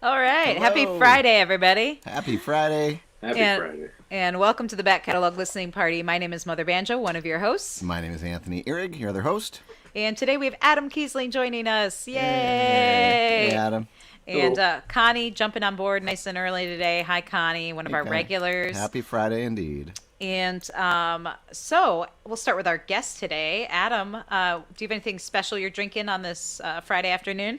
All right. Happy Hello. Friday, everybody. Happy Friday. Happy And Friday. and welcome to the back catalog listening party. My name is Mother Banjo, one of your hosts. My name is Anthony Ihrig, your other host. And today we have Adam Kiesling joining us. Yay! Hey, Adam. And Hello. Connie jumping on board nice and early today. Hi, Connie, one of Hey, our Connie. regulars. Happy Friday indeed. And so we'll start with our guest today. Adam, do you have anything special you're drinking on this Friday afternoon?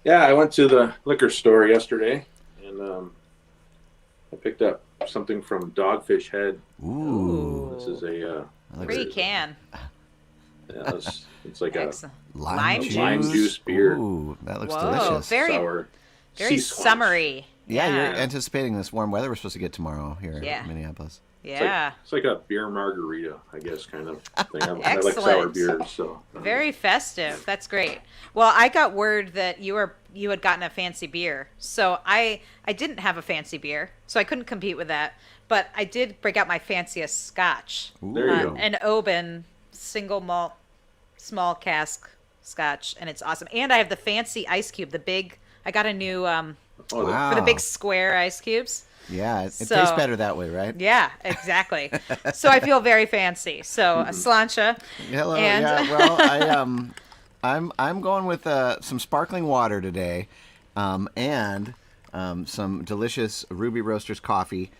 Yeah, I went to the liquor store yesterday, and I picked up something from Dogfish Head. Ooh. This is a I like Free it. can. yeah, it's like Excellent. Lime juice. lime juice beer. Ooh, that looks Whoa, delicious. very sour, very sea squash. summery. Yeah, you're Yeah. anticipating this warm weather we're supposed to get tomorrow here Yeah. in Minneapolis. Yeah. It's like a beer margarita, I guess, kind of thing. I like sour Excellent. beers, so Very festive. That's great. Well, I got word that you had gotten a fancy beer. So I didn't have a fancy beer, so I couldn't compete with that. But I did break out my fanciest scotch. There you go. An Oban single malt small cask scotch, and it's awesome. And I have the fancy ice cube, the big. I got a new Oh, Wow. for the big square ice cubes. Yeah, it So- tastes better that way, right? Yeah, exactly. So I feel very fancy. So a slancha. Hello. And- Yeah. Well, I'm going with some sparkling water today, and some delicious Ruby Roasters coffee,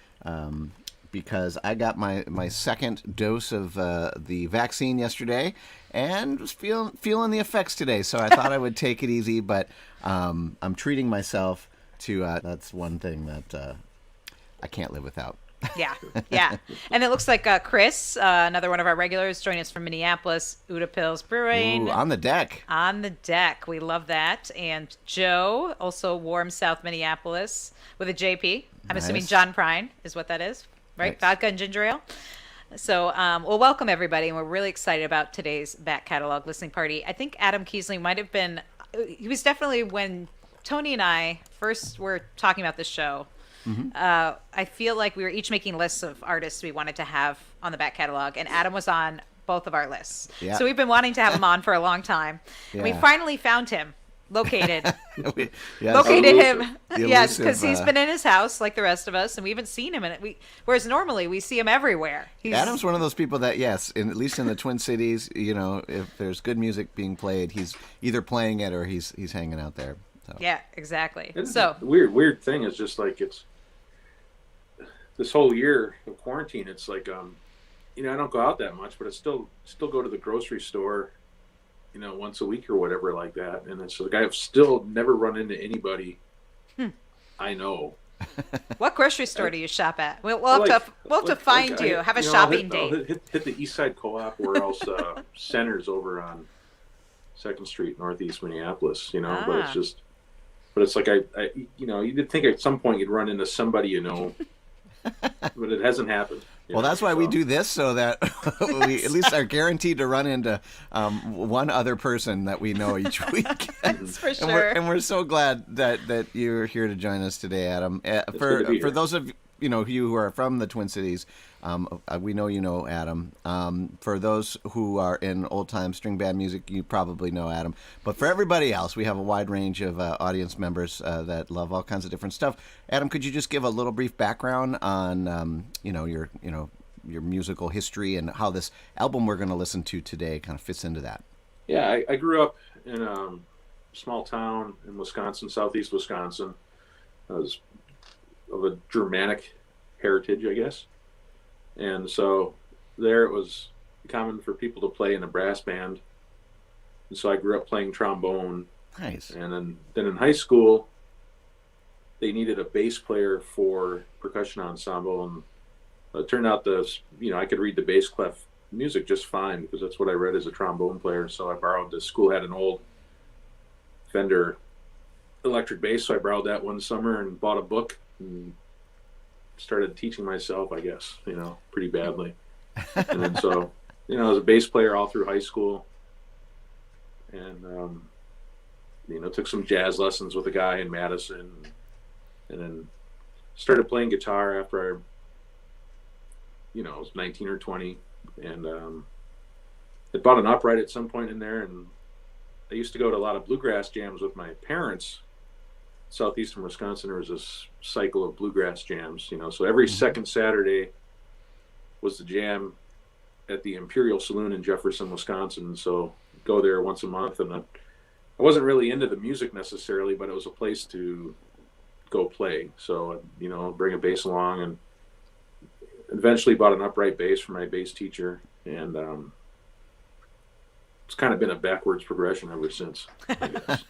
because I got my second dose of the vaccine yesterday, and was feeling the effects today. So I thought I would take it easy, but I'm treating myself to. That's one thing that I can't live without. Yeah, yeah. And it looks like Chris, another one of our regulars, joining us from Minneapolis, Uda Pills Brewing. Ooh, on the deck. On the deck. We love that. And Joe, also warm South Minneapolis with a JP. I'm assuming Nice. John Prine is what that is, right? Nice. Vodka and ginger ale. So, well, welcome everybody. And we're really excited about today's back catalog listening party. I think Adam Kiesling might have been, he was definitely when Tony and I first were talking about this show. I feel like we were each making lists of artists we wanted to have on the back catalog, and Adam was on both of our lists. Yeah. So we've been wanting to have him on for a long time. And we Yeah. finally found him, located. Yes. Located Elusive. him. The Yes, because elusive, he's been in his house like the rest of us, and we haven't seen him in it. Whereas normally we see him everywhere. He's, Adam's one of those people that, yes, at least in the Twin Cities, if there's good music being played, he's either playing it or he's hanging out there. So. Yeah, exactly. It's So the weird thing is just like it's this whole year of quarantine. It's like I don't go out that much, but I still go to the grocery store, once a week or whatever like that. And it's like I've still never run into anybody I know. what grocery store do you shop at? We'll have to find you. Have a I'll shopping I'll date. hit the East Side Co-op or else Center's over on 2nd Street, Northeast Minneapolis. But Ah. it's just. But it's like I you'd think at some point you'd run into somebody but it hasn't happened. Well, that's why we do this, so that we at least are guaranteed to run into one other person that we know each week. That's for And sure. we're so glad that you're here to join us today, Adam. good to be For here. those of you who are from the Twin Cities, we know you know Adam. For those who are in old time string band music, you probably know Adam. But for everybody else, we have a wide range of audience members that love all kinds of different stuff. Adam, could you just give a little brief background on your musical history and how this album we're going to listen to today kind of fits into that? Yeah, I grew up in a small town in Wisconsin, southeast Wisconsin. I was of a Germanic heritage, I guess. And so there it was common for people to play in a brass band. And so I grew up playing trombone. Nice. And then in high school, they needed a bass player for percussion ensemble. And it turned out I could read the bass clef music just fine because that's what I read as a trombone player. So the school had an old Fender electric bass. So I borrowed that one summer and bought a book and started teaching myself, I guess, pretty badly. And then so, I was a bass player all through high school and, took some jazz lessons with a guy in Madison and then started playing guitar after I was 19 or 20 and I bought an upright at some point in there and I used to go to a lot of bluegrass jams with my parents southeastern Wisconsin, there was this cycle of bluegrass jams. So every second Saturday was the jam at the Imperial Saloon in Jefferson, Wisconsin. So go there once a month, and I wasn't really into the music necessarily, but it was a place to go play. So bring a bass along, and eventually bought an upright bass from my bass teacher, and it's kind of been a backwards progression ever since, I guess.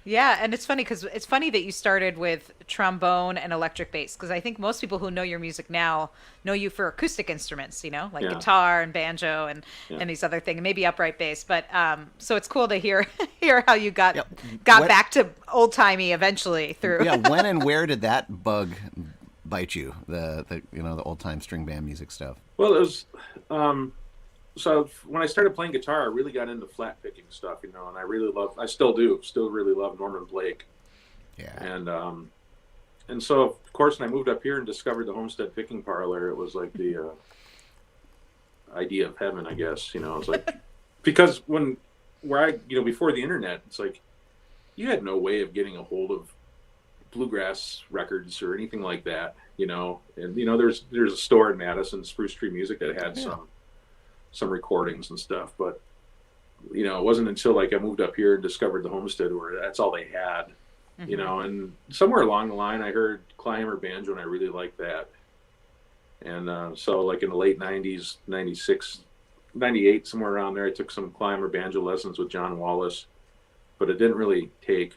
Yeah, and it's funny because it's funny that you started with trombone and electric bass, because I think most people who know your music now know you for acoustic instruments, like Yeah. guitar and banjo and these other things, maybe upright bass. But so it's cool to hear how you got back to old timey eventually through. Yeah, when and where did that bug bite you? The old time string band music stuff. Well, it was so when I started playing guitar, I really got into flat picking stuff, and I still really love Norman Blake. Yeah. And so of course when I moved up here and discovered the Homestead Picking Parlor, it was like the idea of heaven, I guess. It was like, because before the internet, it's like you had no way of getting a hold of bluegrass records or anything like that, and there's a store in Madison, Spruce Tree Music, that had some recordings and stuff, but it wasn't until I moved up here and discovered the Homestead where that's all they had. And somewhere along the line I heard climber banjo, and I really liked that. And so like in the late 90s, 96, 98, somewhere around there, I took some climber banjo lessons with John Wallace, but it didn't really take.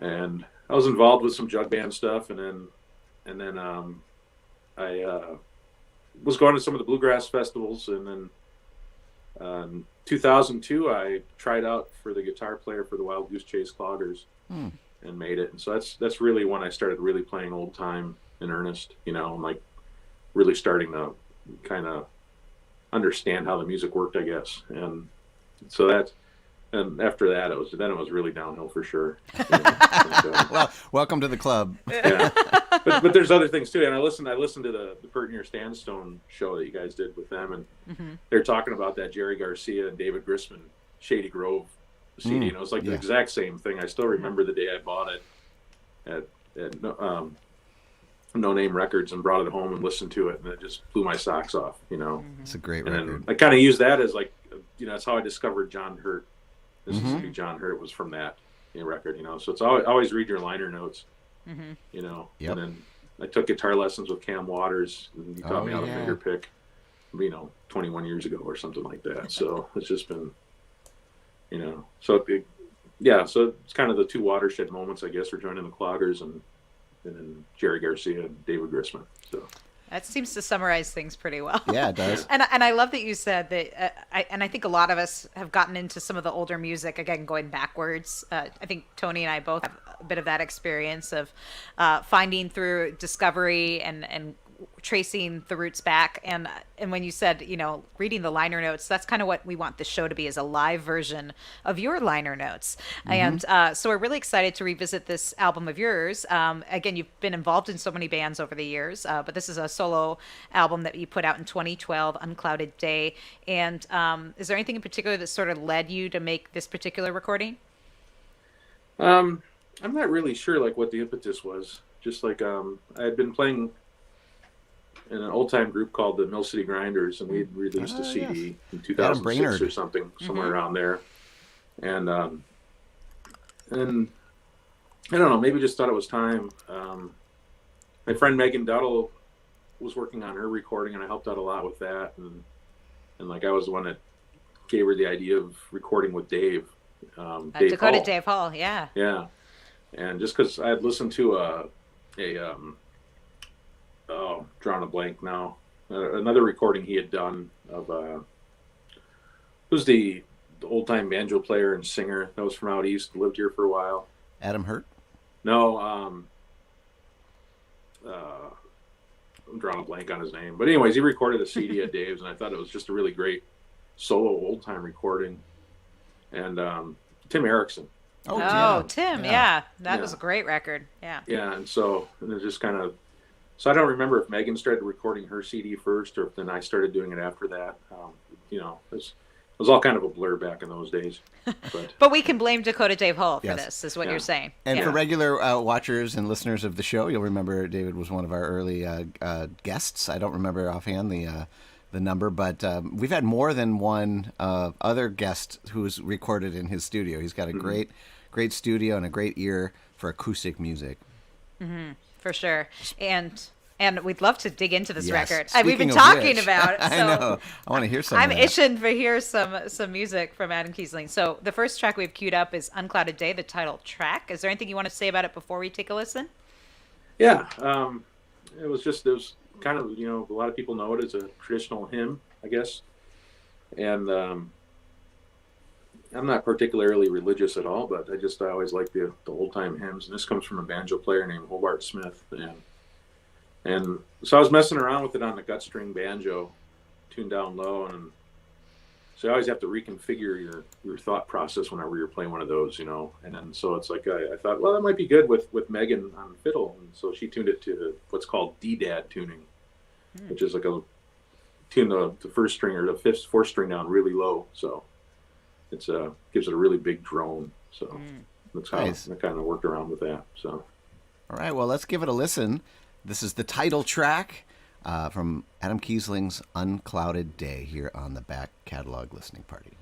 And I was involved with some jug band stuff, and then I was going to some of the bluegrass festivals, and then in 2002 I tried out for the guitar player for the Wild Goose Chase Cloggers and made it. And so that's really when I started really playing old time in earnest, and like really starting to kind of understand how the music worked, I guess. And so and after that, it was really downhill for sure. Well, welcome to the club. Yeah, but there's other things too. And I listened to the Pertinier Stepstone show that you guys did with them, and they're talking about that Jerry Garcia and David Grisman Shady Grove CD, and it was like the exact same thing. I still remember the day I bought it at No Name Records and brought it home and listened to it, and it just blew my socks off. It's a great and record. Then I kind of used that as like, that's how I discovered John Hurt. Mississippi John Hurt was from that record, So it's always read your liner notes, Yep. And then I took guitar lessons with Cam Waters, and he taught me how to finger pick, 21 years ago or something like that. So it's just been, so it's kind of the two watershed moments, I guess, for joining the Cloggers and then Jerry Garcia and David Grisman. So. That seems to summarize things pretty well. Yeah, it does. And I love that you said that. I think a lot of us have gotten into some of the older music, again, going backwards. I think Tony and I both have a bit of that experience of finding through discovery and tracing the roots back. And when you said, reading the liner notes, that's kind of what we want this show to be, is a live version of your liner notes. And so we're really excited to revisit this album of yours. Again, you've been involved in so many bands over the years, but this is a solo album that you put out in 2012, Unclouded Day. And is there anything in particular that sort of led you to make this particular recording? I'm not really sure like what the impetus was. Just like I had been playing in an old time group called the Mill City Grinders, and we'd released a CD in 2006 or something, somewhere around there. And I don't know, maybe just thought it was time. My friend Megan Duddle was working on her recording, and I helped out a lot with that. And like I was the one that gave her the idea of recording with Dave. Dave Hall. Dave Hall, yeah. Yeah. And just because I had listened to drawing a blank now, another recording he had done of who's the old time banjo player and singer that was from out east, lived here for a while. Adam Hurt? No, I'm drawing a blank on his name. But anyways, he recorded a CD at Dave's, and I thought it was just a really great solo old time recording. And Tim Erickson. Tim, yeah. That was a great record. Yeah. Yeah, and it just kind of, so I don't remember if Megan started recording her CD first or if then I started doing it after that. was all kind of a blur back in those days. But we can blame Dakota Dave Hall for Yes. this, is what Yeah. you're saying. And Yeah. for regular watchers and listeners of the show, you'll remember David was one of our early guests. I don't remember offhand the number, but we've had more than one other guest who's recorded in his studio. He's got a great studio and a great ear for acoustic music. For sure. And we'd love to dig into this Yes. record. Speaking We've been of talking which, about it. So I know. I want to hear some I'm of that. itching to hear some music from Adam Kiesling. So the first track we've queued up is Unclouded Day, the title track. Is there anything you want to say about it before we take a listen? Yeah, it was kind of, a lot of people know it as a traditional hymn, I guess. And I'm not particularly religious at all, but I always like the old time hymns. And this comes from a banjo player named Hobart Smith. And so I was messing around with it on the gut string banjo, tuned down low, and so you always have to reconfigure your thought process whenever you're playing one of those, And then so it's like I thought, well, that might be good with Megan on fiddle, and so she tuned it to what's called D-dad tuning, which is like tune the first string or the fourth string down really low, so it's gives it a really big drone. So that's how Nice. I kind of worked around with that. So All right, well, let's give it a listen. This is the title track from Adam Kiesling's Unclouded Day here on the Back Catalog Listening Party.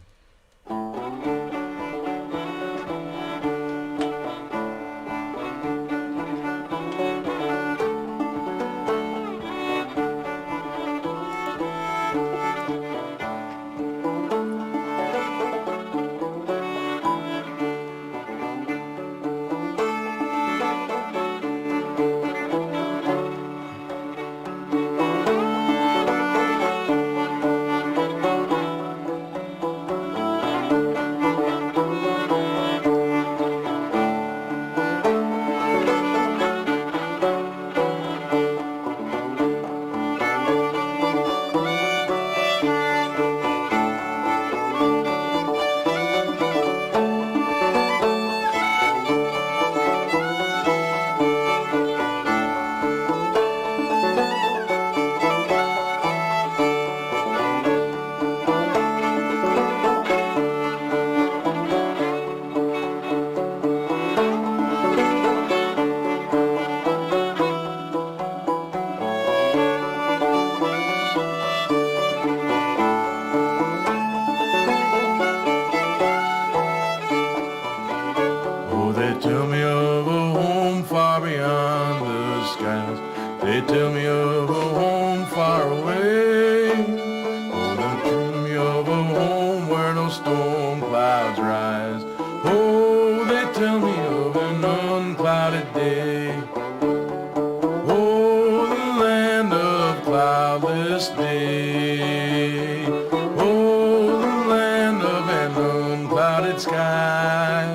Oh, they tell me of a home far beyond the skies. They tell me of a home far away. Oh, they tell me of a home where no storm clouds rise. Oh, they tell me of an unclouded day. Oh, the land of cloudless day. Oh, the land of an unclouded sky.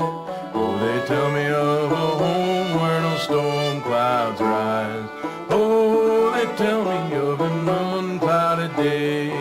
Oh, they tell me of a home where no storm clouds rise. Oh, they tell me of an unclouded day.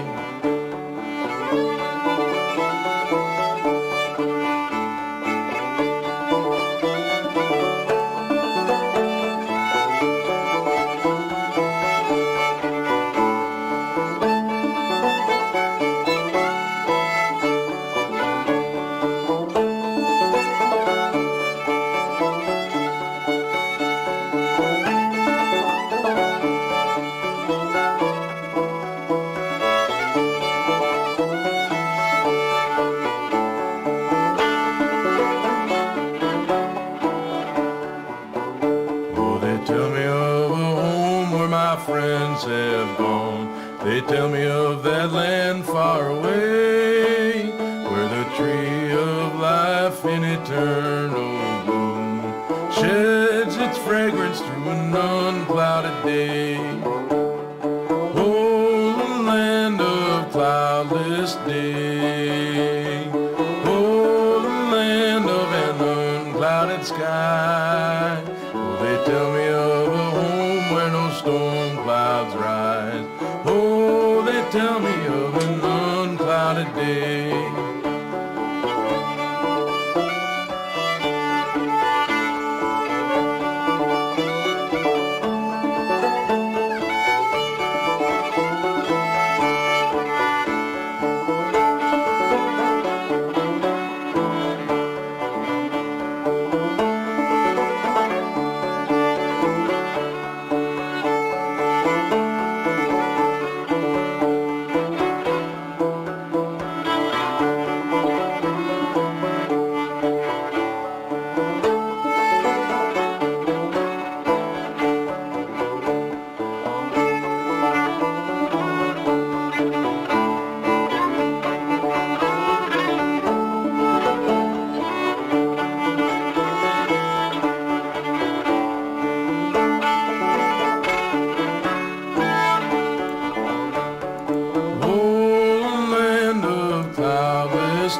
Oh, they tell me of a home where my friends have gone. They tell me of that land far away, where the tree of life in eternal bloom sheds its fragrance through an unclouded day. Oh, the land of cloudless day. Oh, the land of an unclouded sky. Oh, they tell me of a home where no storm clouds rise. Oh, they tell me of an unclouded day.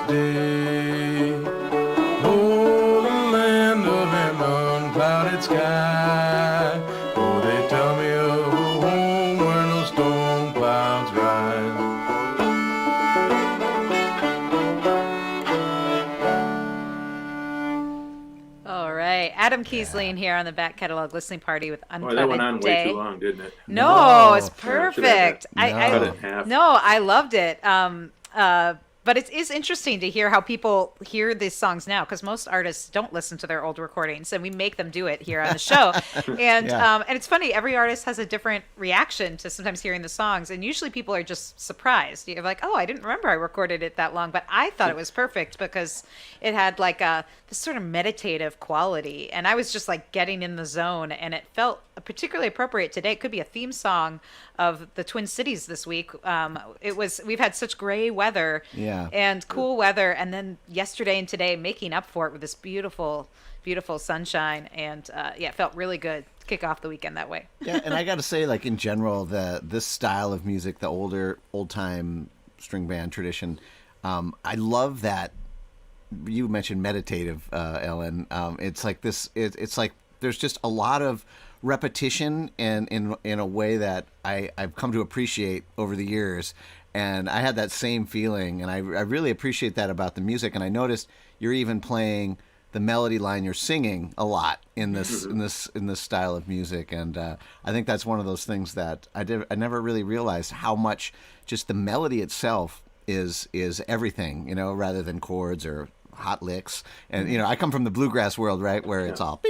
day. Oh, the land of an unclouded sky. Oh, they tell me of a home where no storm clouds rise. All right, Adam Kiesling here on the Back Catalog Listening Party with Boy, Unclouded that went on Day. way too long, didn't it? No, it's No. perfect. Cut it in half. No, I loved it. But it is interesting to hear how people hear these songs now, because most artists don't listen to their old recordings, and we make them do it here on the show. And Yeah. and it's funny, every artist has a different reaction to sometimes hearing the songs, and usually people are just surprised. You're like, oh, I didn't remember I recorded it that long, but I thought it was perfect because it had like this sort of meditative quality, and I was just like getting in the zone, and it felt particularly appropriate today. It could be a theme song of the Twin Cities this week. We've had such gray weather. Yeah. And cool weather, and then yesterday and today making up for it with this beautiful, beautiful sunshine, and it felt really good to kick off the weekend that way. Yeah, and I got to say, like in general, this style of music, the old time string band tradition, I love that. You mentioned meditative, Ellen. It's like this. It's like there's just a lot of repetition, and in a way that I've come to appreciate over the years. And I had that same feeling, and I really appreciate that about the music. And I noticed you're even playing the melody line you're singing a lot in this style of music, and I think that's one of those things that I never really realized how much just the melody itself is everything, rather than chords or hot licks. And I come from the bluegrass world, right, where it's all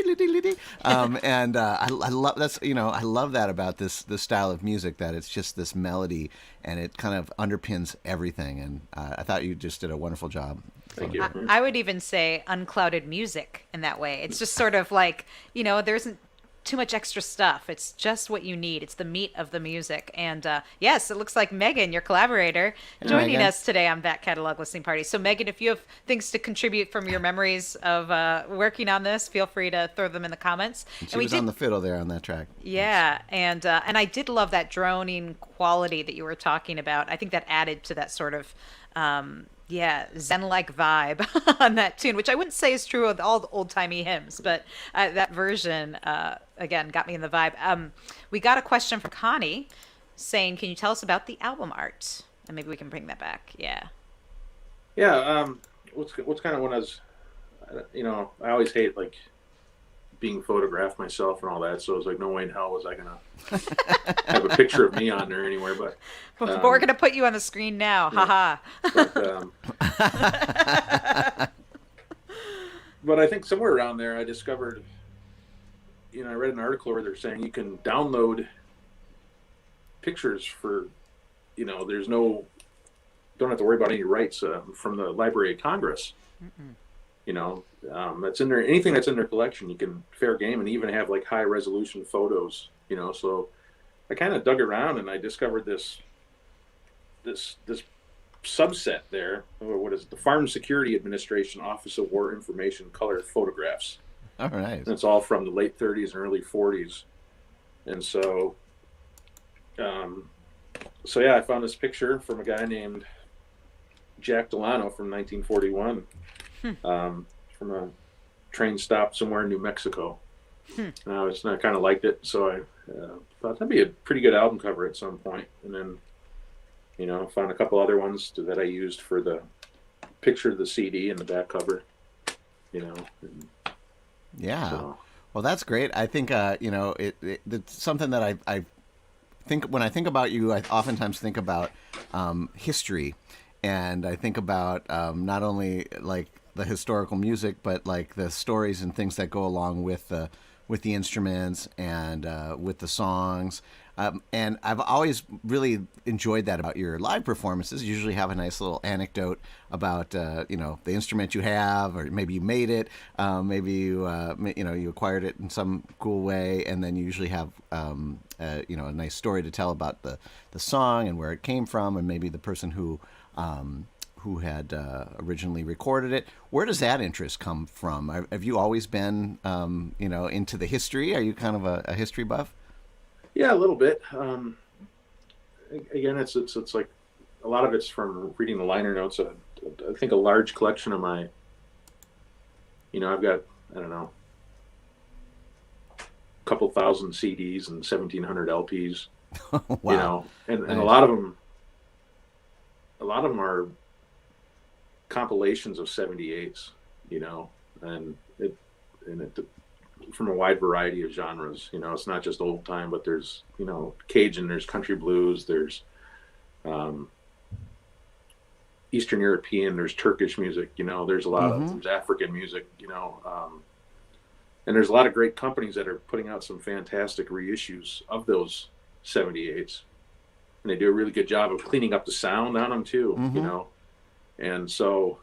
and I love I love that about this style of music, that it's just this melody and it kind of underpins everything. And I thought you just did a wonderful job. Thank you. I would even say unclouded music in that way. It's just sort of like, there isn't too much extra stuff. It's just what you need. It's the meat of the music. And yes, it looks like Megan, your collaborator, joining us today on Back Catalog Listening Party. So Megan, if you have things to contribute from your memories of working on this, feel free to throw them in the comments. She was on the fiddle there on that track. Yeah, and I did love that droning quality that you were talking about. I think that added to that sort of Zen-like vibe on that tune, which I wouldn't say is true of all the old-timey hymns, but that version, again, got me in the vibe. We got a question from Connie saying, can you tell us about the album art? And maybe we can bring that back. Yeah. Yeah. What's kind of when I was, I always hate like being photographed myself and all that. So I was like, no way in hell was I going to have a picture of me on there anywhere. But we're going to put you on the screen now. Yeah. Haha. But I think somewhere around there I discovered, I read an article where they're saying you can download pictures for, don't have to worry about any rights from the Library of Congress. Mm-mm. That's in there. Anything that's in their collection, you can fair game, and even have like high resolution photos. So I kind of dug around and I discovered this subset there. What is it? The Farm Security Administration Office of War Information color photographs. All right. And it's all from the late 30s and early 40s. And so, I found this picture from a guy named Jack Delano from 1941. From a train stop somewhere in New Mexico. And I kind of liked it, so I thought that'd be a pretty good album cover at some point. And then, found a couple other ones that I used for the picture of the CD and the back cover. Yeah. So. Well, that's great. I think it's something that I think when I think about you, I oftentimes think about history, and I think about not only like the historical music, but like the stories and things that go along with the instruments and with the songs. And I've always really enjoyed that about your live performances. You usually have a nice little anecdote about the instrument you have, or maybe you made it, maybe you you acquired it in some cool way, and then you usually have a nice story to tell about the song and where it came from, and maybe the person who had originally recorded it. Where does that interest come from? Have you always been, into the history? Are you kind of a history buff? Yeah, a little bit. Again, it's like a lot of it's from reading the liner notes of I think a large collection of my, I've got, I don't know, a couple thousand CDs and 1,700 LPs. Wow. And Nice. a lot of them are compilations of 78s, and it from a wide variety of genres. It's not just old time, but there's Cajun, there's country blues, there's Eastern European, there's Turkish music, there's a lot of there's African music, and there's a lot of great companies that are putting out some fantastic reissues of those 78s, and they do a really good job of cleaning up the sound on them too, and so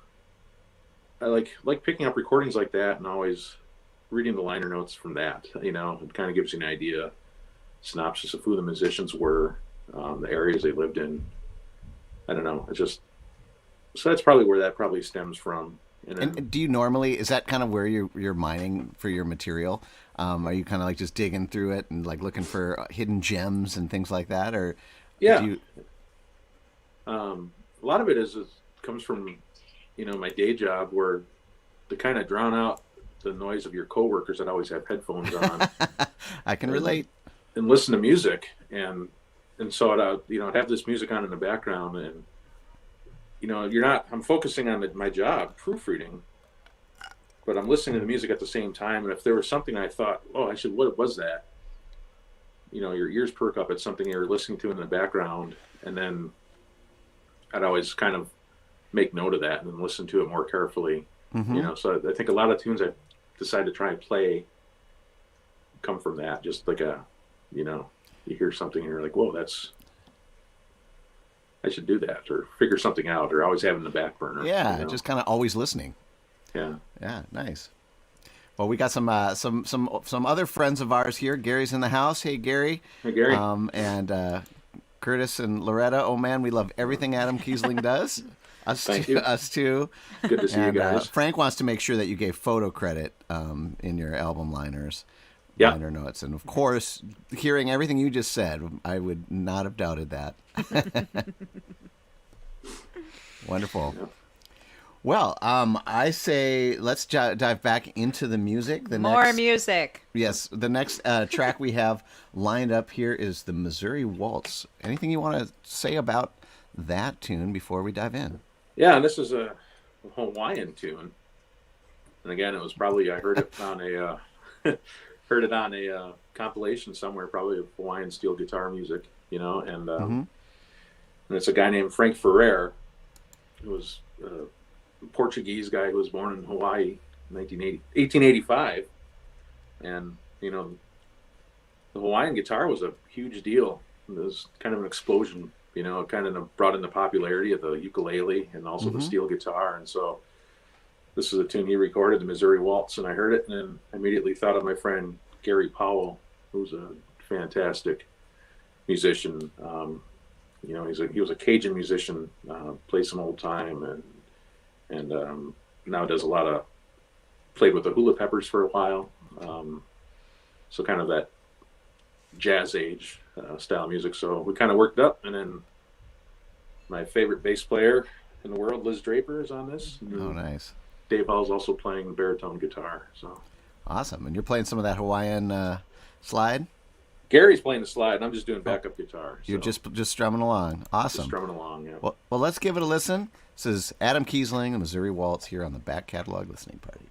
I like picking up recordings like that and always reading the liner notes from that. It kind of gives you an idea, synopsis of who the musicians were, the areas they lived in. I don't know. So that's probably where that probably stems from. And do you normally, is that kind of where you're mining for your material? Are you kind of like just digging through it and like looking for hidden gems and things like that? Or yeah, a lot of it comes from, my day job, where to kind of drown out the noise of your coworkers that always have headphones on. I can relate. And listen to music. And so I'd have this music on in the background, and I'm focusing on my job, proofreading, but I'm listening to the music at the same time. And if there was something I thought, what was that? Your ears perk up at something you're listening to in the background. And then I'd always kind of make note of that and then listen to it more carefully. So I think a lot of tunes I decide to try and play come from that. Just like you hear something and you're like, whoa, I should do that, or figure something out, or always have it in the back burner. Yeah, just kind of always listening. Yeah. Yeah, nice. Well, we got some other friends of ours here. Gary's in the house. Hey, Gary. Hey, Gary. And Curtis and Loretta. Oh man, we love everything Adam Kiesling does. Thank you. Us too. Good to see you guys. Frank wants to make sure that you gave photo credit in your album liners. Yeah. Liner notes. And of course, hearing everything you just said, I would not have doubted that. Wonderful. Yeah. Well, I say let's dive back into the music. More music. Yes, the next track we have lined up here is the Missouri Waltz. Anything you want to say about that tune before we dive in? Yeah, this is a Hawaiian tune, and again, it was probably I heard it on a compilation somewhere, probably of Hawaiian steel guitar music, and it's a guy named Frank Ferrer, who was a Portuguese guy who was born in Hawaii in 1885. And, the Hawaiian guitar was a huge deal. It was kind of an explosion, it kind of brought in the popularity of the ukulele and also the steel guitar. And so this is a tune he recorded, the Missouri Waltz, and I heard it and then immediately thought of my friend Gary Powell, who's a fantastic musician. He was a Cajun musician, played some old time, and now does played with the Hula Peppers for a while. So kind of that jazz age style music. So we kind of worked up, and then my favorite bass player in the world, Liz Draper, is on this. Oh, nice. Dave Hall's also playing baritone guitar. So awesome. And you're playing some of that Hawaiian slide? Gary's playing the slide, and I'm just doing backup guitar. So. You're just strumming along. Awesome. Just strumming along, yeah. Well, let's give it a listen. This is Adam Kiesling, the Missouri Waltz, here on the Back Catalog Listening Party.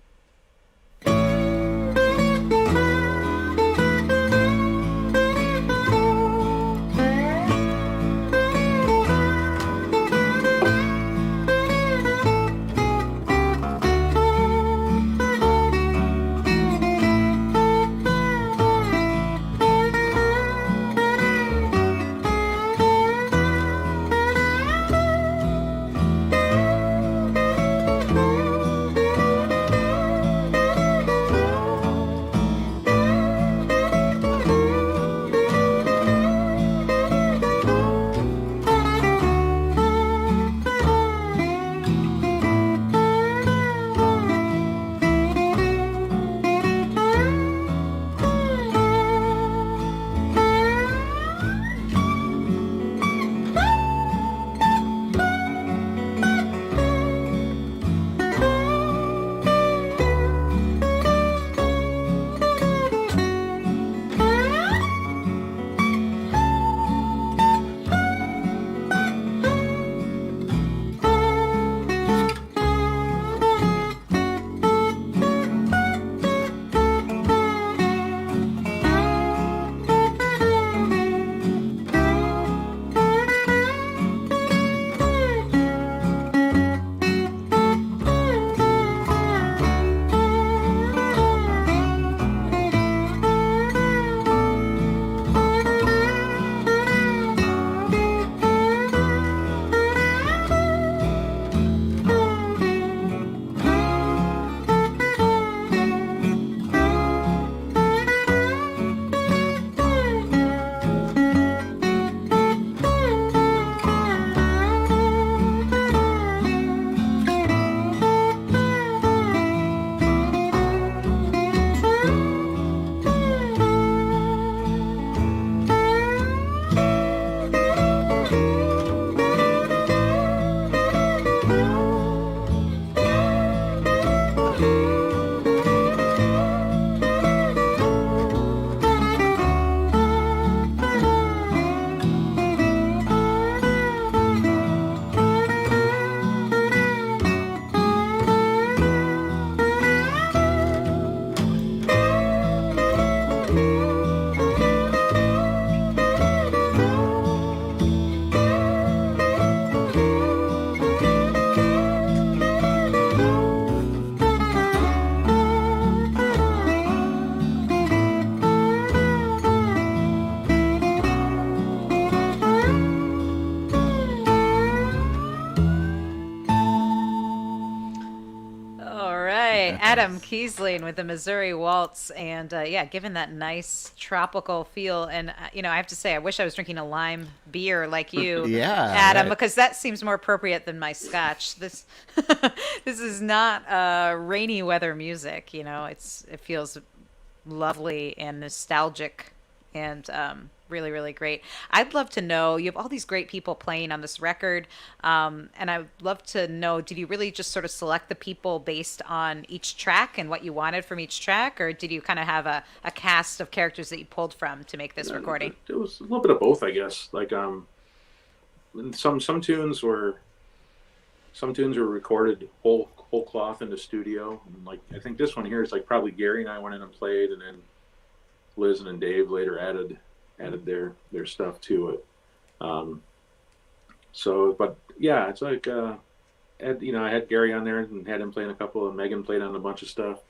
right, Adam Kiesling with the Missouri Waltz, and yeah, given that nice tropical feel. And I have to say, I wish I was drinking a lime beer like you, Yeah, Adam, right. because that seems more appropriate than my scotch. This this is not rainy weather music. It feels lovely and nostalgic, and really, really great. I'd love to know, you have all these great people playing on this record, and I'd love to know, did you really just sort of select the people based on each track and what you wanted from each track, or did you kind of have a cast of characters that you pulled from to make this recording? It was a little bit of both, I guess. Like and some tunes were recorded whole cloth in the studio. And like I think this one here is like probably Gary and I went in and played, and then Liz and then Dave later added their stuff to it. But yeah, it's like I had Gary on there and had him playing a couple, and Megan played on a bunch of stuff.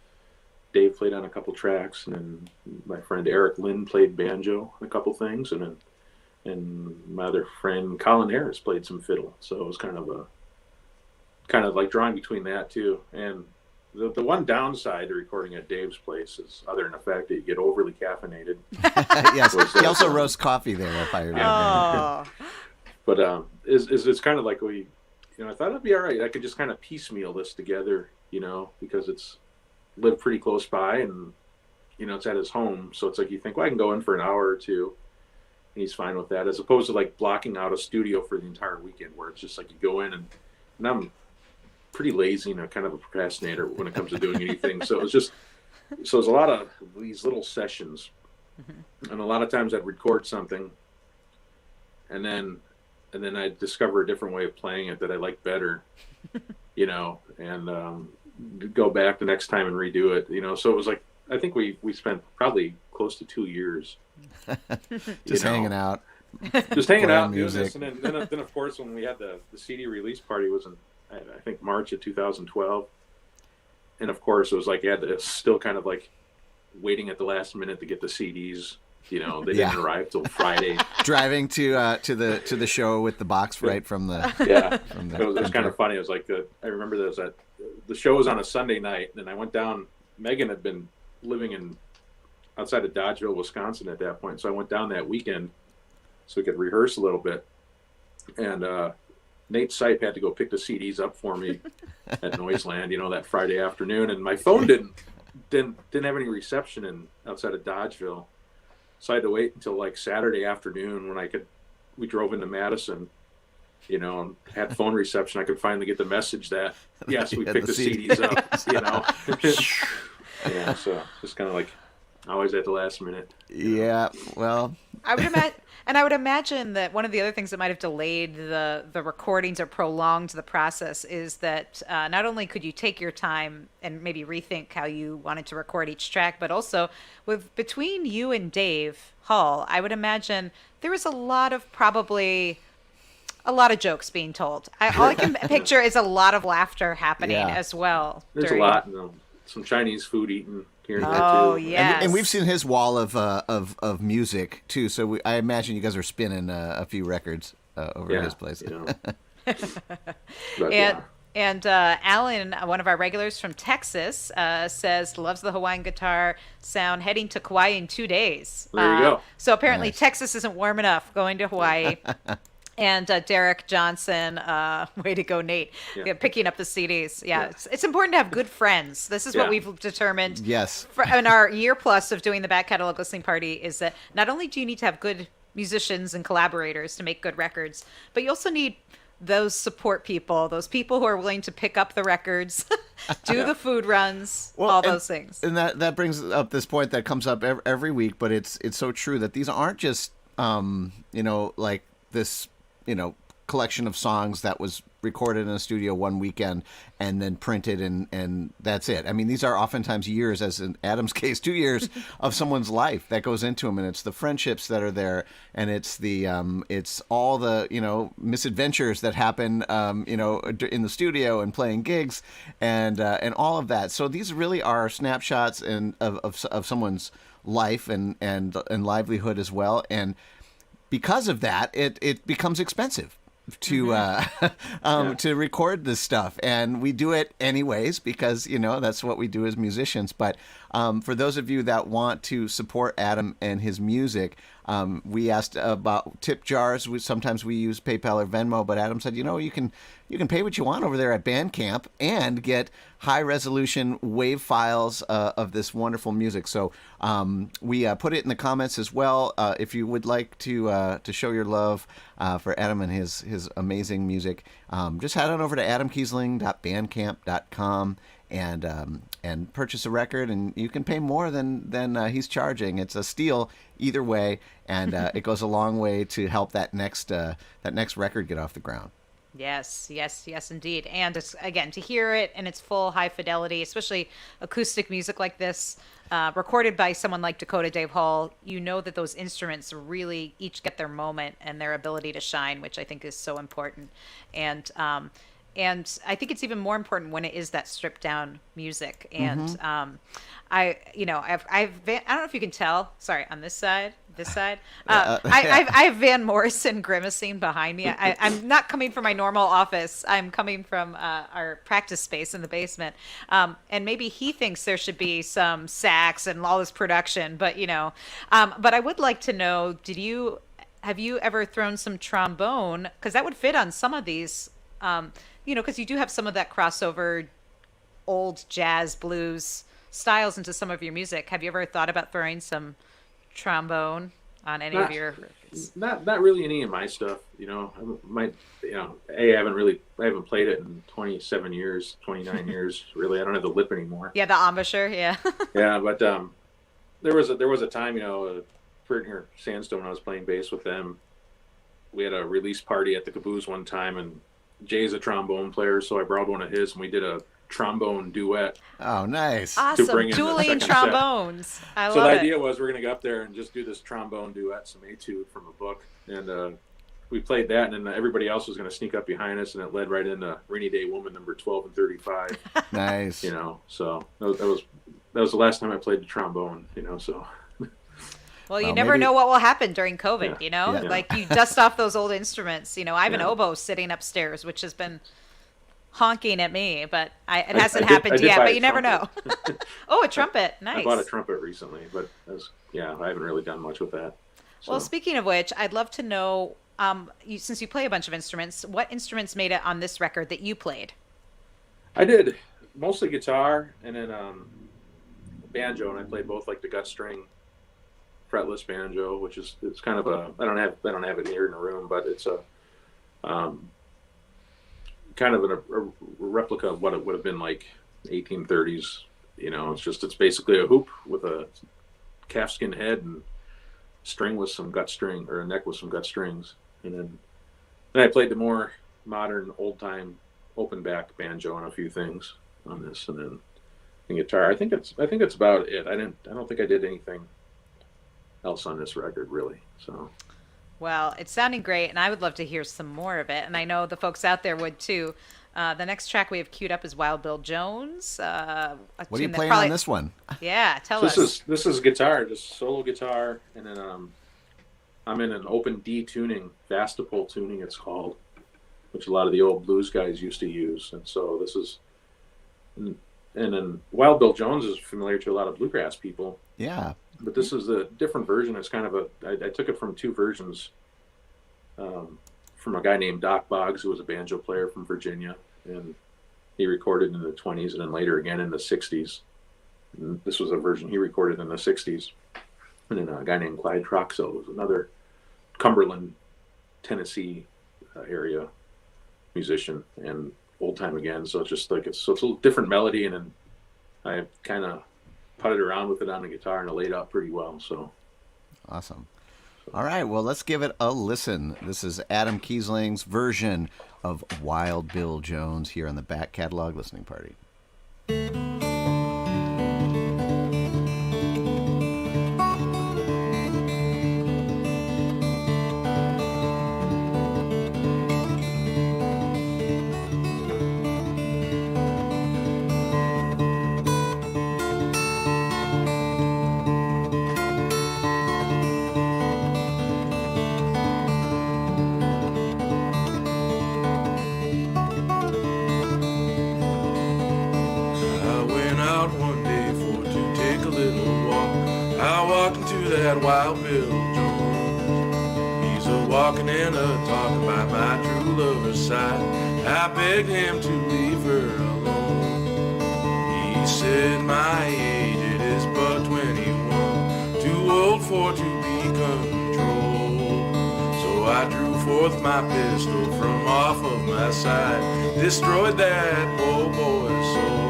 Dave played on a couple tracks, and then my friend Eric Lynn played banjo on a couple things, and my other friend Colin Harris played some fiddle. So it was kind of like drawing between that too. And the one downside to recording at Dave's place is, other than the fact that you get overly caffeinated. Yes, he also roasts coffee there, if I remember. Oh, But it's kind of like I thought it'd be all right. I could just kind of piecemeal this together, because it's lived pretty close by, and it's at his home, so it's like you think, well, I can go in for an hour or two, and he's fine with that, as opposed to like blocking out a studio for the entire weekend, where it's just like you go in and I'm pretty lazy and kind of a procrastinator when it comes to doing anything. So it was a lot of these little sessions, and a lot of times I'd record something, and then I'd discover a different way of playing it that I like better, and go back the next time and redo it, So it was like, I think we spent probably close to 2 years Just hanging out. Just hanging Playing out, music. doing this, and then of course when we had the CD release party was in I think March of 2012, and of course it was like you had to still kind of like waiting at the last minute to get the CDs. They didn't arrive till Friday. Driving to the show with the box right from the It was kind of funny. It was like I remember that the show was on a Sunday night, and I went down. Megan had been living outside of Dodgeville, Wisconsin at that point, so I went down that weekend so we could rehearse a little bit, and Nate Sipe had to go pick the CDs up for me at Noiseland, that Friday afternoon, and my phone didn't have any reception outside of Dodgeville, so I had to wait until like Saturday afternoon when we drove into Madison, and had phone reception. I could finally get the message that yes, we picked the CDs up, Yeah, so just kind of like always at the last minute. Yeah, well, I would imagine that one of the other things that might have delayed the recordings or prolonged the process is that not only could you take your time and maybe rethink how you wanted to record each track, but also between you and Dave Hall, I would imagine there was a lot of jokes being told. All I can picture is a lot of laughter happening as well. There's a lot, some Chinese food eaten here and there too. Oh, yes. and we've seen his wall of music too. So I imagine you guys are spinning a few records over at his place. And Alan, one of our regulars from Texas, says loves the Hawaiian guitar sound, heading to Kauai in 2 days. There you go. So apparently Nice. Texas isn't warm enough, going to Hawaii. And Derek Johnson, way to go, Nate, picking up the CDs. Yeah. It's important to have good friends. This is what we've determined. Yes. In our year plus of doing the back catalog listening party, is that not only do you need to have good musicians and collaborators to make good records, but you also need those support people, those people who are willing to pick up the records, do the food runs, those things. And that brings up this point that comes up every week, but it's so true that these aren't just like this collection of songs that was recorded in a studio one weekend and then printed and that's it. I mean, these are oftentimes years, as in Adam's case, 2 years of someone's life that goes into them, and it's the friendships that are there, and it's the it's all the misadventures that happen in the studio and playing gigs and all of that. So these really are snapshots of someone's life and livelihood as well, and because of that, it becomes expensive to to record this stuff, and we do it anyways because that's what we do as musicians. But for those of you that want to support Adam and his music, we asked about tip jars. Sometimes we use PayPal or Venmo, but Adam said, you can pay what you want over there at Bandcamp and get high resolution WAV files of this wonderful music. So we put it in the comments as well. If you would like to show your love for Adam and his amazing music, just head on over to adamkiesling.bandcamp.com and purchase a record, and you can pay more than he's charging. It's a steal either way, and it goes a long way to help that next record get off the ground. Yes, indeed. And again, to hear it in its full high fidelity, especially acoustic music like this, recorded by someone like Dakota Dave Hall, that those instruments really each get their moment and their ability to shine, which I think is so important. And I think it's even more important when it is that stripped down music. And I don't know if you can tell. Sorry, on this side. I have Van Morrison grimacing behind me. I'm not coming from my normal office. I'm coming from our practice space in the basement. And maybe he thinks there should be some sax and all this production, but but I would like to know, have you ever thrown some trombone? Because that would fit on some of these, because you do have some of that crossover old jazz blues styles into some of your music. Have you ever thought about throwing some trombone on any of your not really any of my stuff? I haven't played it in 27 years, 29 years. Really, I don't have the lip anymore. Yeah, the embouchure. Yeah. Yeah, but there was a time, for here Sandstone, when I was playing bass with them, we had a release party at the Caboose one time, and Jay's a trombone player, so I borrowed one of his, and we did a trombone duet. Oh, nice. Awesome. Dueling trombones. I love it. So the idea was we're going to go up there and just do this trombone duet, some etude from a book. And we played that, and then everybody else was going to sneak up behind us, and it led right into Rainy Day Woman number 12 and 35. Nice. So that was the last time I played the trombone, so. Well, you never know what will happen during COVID, Yeah. Like you dust off those old instruments. I have an oboe sitting upstairs, which has been honking at me, but it hasn't happened yet, but you never know. Oh, a trumpet. Nice. I bought a trumpet recently, but I haven't really done much with that. So. Well, speaking of which, I'd love to know, since you play a bunch of instruments, what instruments made it on this record that you played? I did mostly guitar and then banjo, and I played both like the gut string fretless banjo, which is it's kind of I don't have it here in the room, but it's a kind of a replica of what it would have been like 1830s. It's basically a hoop with a calfskin head and string with some gut string, or a neck with some gut strings, and then I played the more modern old time open back banjo and a few things on this, and then the guitar. I think it's about it. I don't think I did anything else on this record really. So. Well, it's sounding great, and I would love to hear some more of it, and I know the folks out there would too. The next track we have queued up is Wild Bill Jones. What are you playing on this one? Yeah, tell us. This is guitar, just solo guitar, and then I'm in an open D tuning, Vastapol tuning it's called, which a lot of the old blues guys used to use, and so this is. And then Wild Bill Jones is familiar to a lot of bluegrass people. Yeah. But this is a different version. It's kind of I took it from two versions from a guy named Doc Boggs, who was a banjo player from Virginia, and he recorded in the 20s and then later again in the 60s. And this was a version he recorded in the 60s. And then a guy named Clyde Troxell was another Cumberland, Tennessee area musician and old time again. So it's just like it's a little different melody, and then I kind of putted around with it on the guitar, and it laid out pretty well. So awesome. All right, well, let's give it a listen. This is Adam Kiesling's version of Wild Bill Jones here on the Back Catalog Listening Party. that Wild Bill Jones. He's a-walking and a-talking by my true lover's side. I begged him to leave her alone. He said my age, it is but 21, too old for to be controlled. So I drew forth my pistol from off of my side, destroyed that poor boy's soul.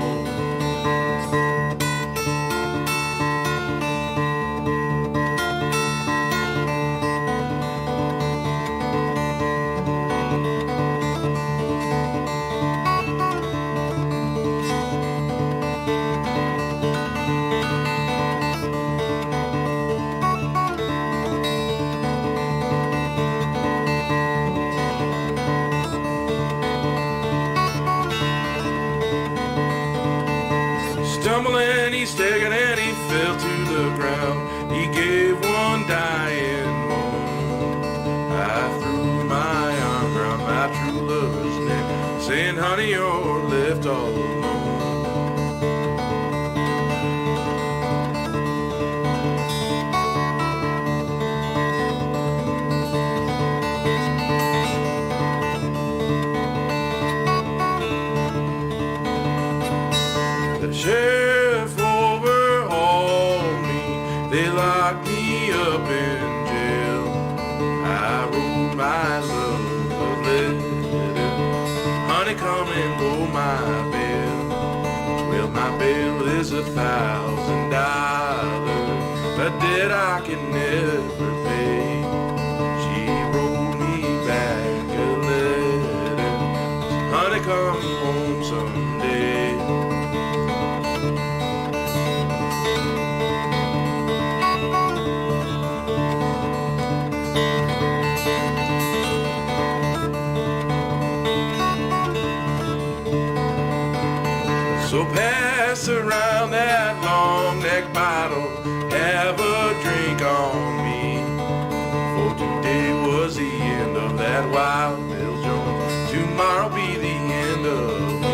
Stumbling, he's taken and he fell to the ground. He gave one dying moan. I threw my arm around my true lover's neck, saying, honey, you're left all alone. The sheriff overhauled me, they locked me up in jail. I wrote my love a letter, honey, come and go my bail. Well, my bail is $1,000, a debt I can never pay. She wrote me back a letter, honey, come home someday. So pass around that long neck bottle, have a drink on me. For today was the end of that Wild Bill Jones. Tomorrow be the end of me.